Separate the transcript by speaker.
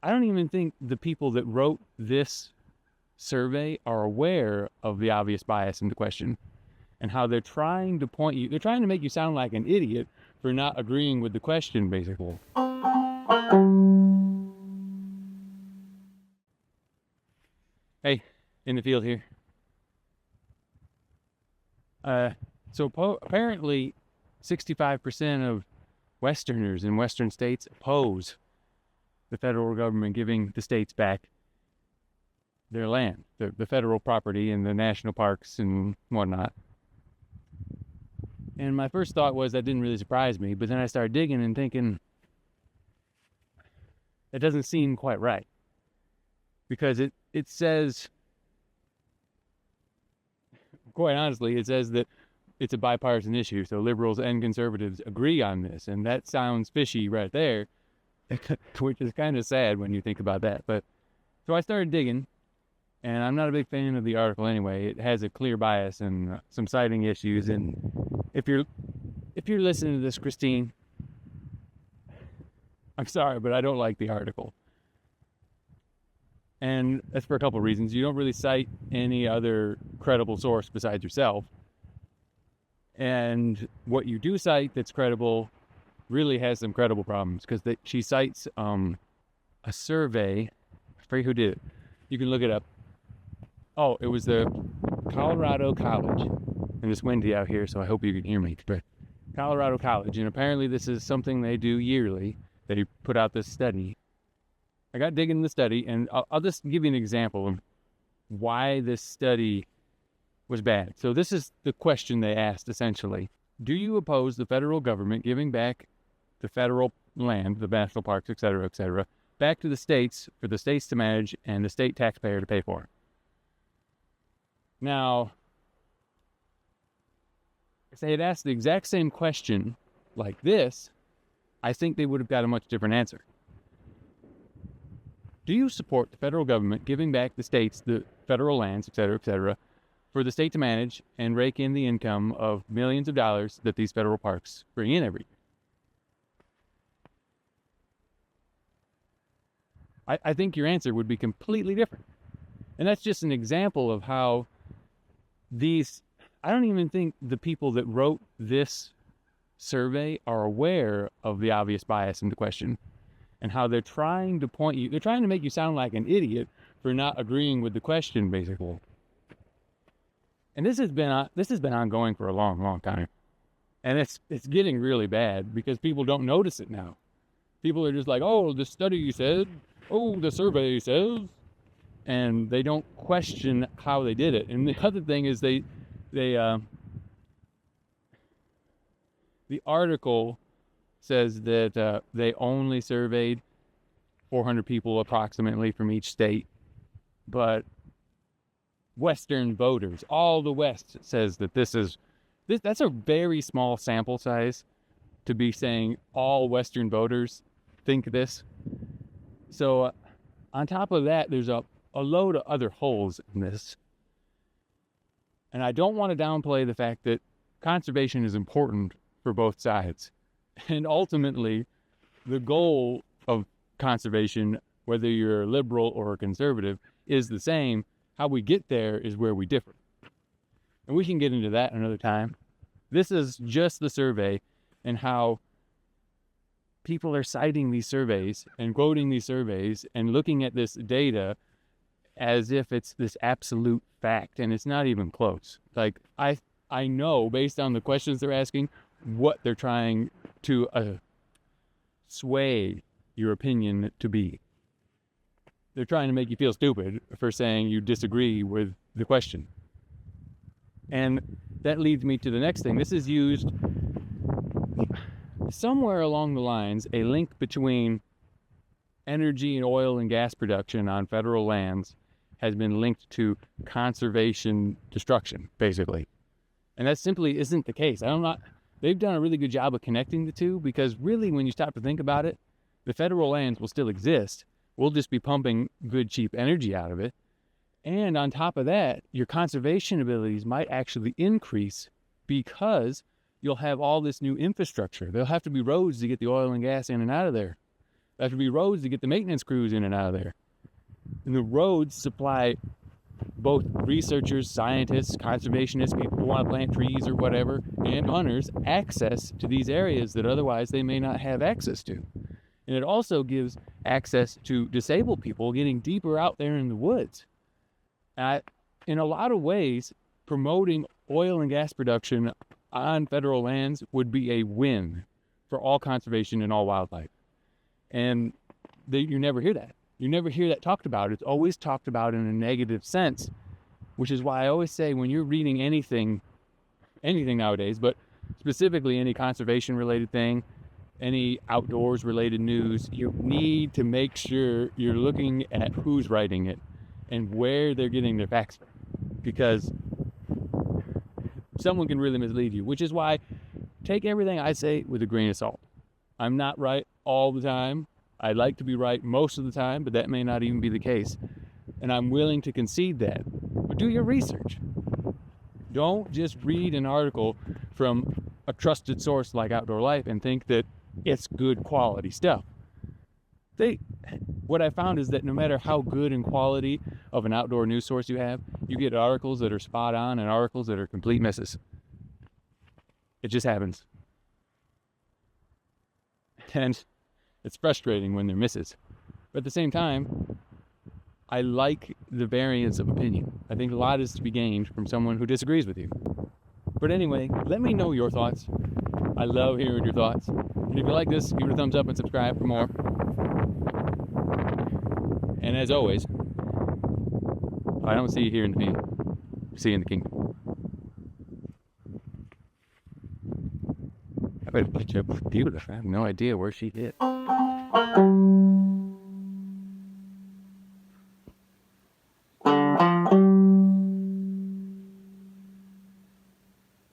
Speaker 1: I don't even think the people that wrote this survey are aware of the obvious bias in the question and how they're trying to make you sound like an idiot for not agreeing with the question, basically. Hey, in the field here. Apparently 65% of Westerners in Western states oppose the federal government giving the states back their land, the federal property and the national parks and whatnot. And my first thought was that didn't really surprise me, but then I started digging and thinking, it doesn't seem quite right. Because it says, quite honestly, it says that it's a bipartisan issue, so liberals and conservatives agree on this, and that sounds fishy right there, which is kind of sad when you think about that. But so I started digging, and I'm not a big fan of the article anyway. It has a clear bias and some citing issues, and if you're listening to this, Christine, I'm sorry, but I don't like the article. And that's for a couple of reasons. You don't really cite any other credible source besides yourself. And what you do cite that's credible really has some credible problems, because she cites a survey. I forget who did it. You can look it up. Oh, it was the Colorado College. And it's windy out here, so I hope you can hear me. But Colorado College, and apparently this is something they do yearly. They put out this study. I got digging in the study, and I'll just give you an example of why this study was bad. So this is the question they asked, essentially. Do you oppose the federal government giving back the federal land, the national parks, et cetera, back to the states for the states to manage and the state taxpayer to pay for? Now, if they had asked the exact same question like this, I think they would have got a much different answer. Do you support the federal government giving back the states the federal lands, et cetera, for the state to manage and rake in the income of millions of dollars that these federal parks bring in every year? I think your answer would be completely different. And that's just an example of how I don't even think the people that wrote this survey are aware of the obvious bias in the question and how they're trying to make you sound like an idiot for not agreeing with the question, basically. And this has been ongoing for a long, long time. And it's getting really bad because people don't notice it now. People are just like, oh, the study said, oh, the survey says, and they don't question how they did it. And the other thing is the article says that they only surveyed 400 people approximately from each state, but Western voters, all the West, says that that's a very small sample size to be saying all Western voters think this. So on top of that, there's a load of other holes in this. And I don't want to downplay the fact that conservation is important for both sides. And ultimately, the goal of conservation, whether you're a liberal or a conservative, is the same. How we get there is where we differ. And we can get into that another time. This is just the survey and how people are citing these surveys and quoting these surveys and looking at this data as if it's this absolute fact, and it's not even close. Like, I know, based on the questions they're asking, what they're trying to sway your opinion to be. They're trying to make you feel stupid for saying you disagree with the question. And that leads me to the next thing. This is used somewhere along the lines, a link between energy and oil and gas production on federal lands has been linked to conservation destruction, basically. And that simply isn't the case. They've done a really good job of connecting the two, because really, when you stop to think about it, the federal lands will still exist. We'll just be pumping good, cheap energy out of it. And on top of that, your conservation abilities might actually increase because you'll have all this new infrastructure. There'll have to be roads to get the oil and gas in and out of there. There have to be roads to get the maintenance crews in and out of there. And the roads supply both researchers, scientists, conservationists, people who want to plant trees or whatever, and hunters access to these areas that otherwise they may not have access to. And it also gives access to disabled people getting deeper out there in the woods. In a lot of ways, promoting oil and gas production on federal lands would be a win for all conservation and all wildlife. And you never hear that. You never hear that talked about. It's always talked about in a negative sense, which is why I always say when you're reading anything nowadays, but specifically any conservation-related thing, any outdoors-related news, you need to make sure you're looking at who's writing it and where they're getting their facts from, because someone can really mislead you, which is why take everything I say with a grain of salt. I'm not right all the time. I like to be right most of the time, but that may not even be the case. And I'm willing to concede that. But do your research. Don't just read an article from a trusted source like Outdoor Life and think that it's good quality stuff. What I found is that no matter how good and quality of an outdoor news source you have, you get articles that are spot on and articles that are complete misses. It just happens. And it's frustrating when they're misses. But at the same time, I like the variance of opinion. I think a lot is to be gained from someone who disagrees with you. But anyway, let me know your thoughts. I love hearing your thoughts. And if you like this, give it a thumbs up and subscribe for more. And as always, I don't see you here in the field. See you in the kingdom. I bet a bunch of beautiful. I have no idea where she hit.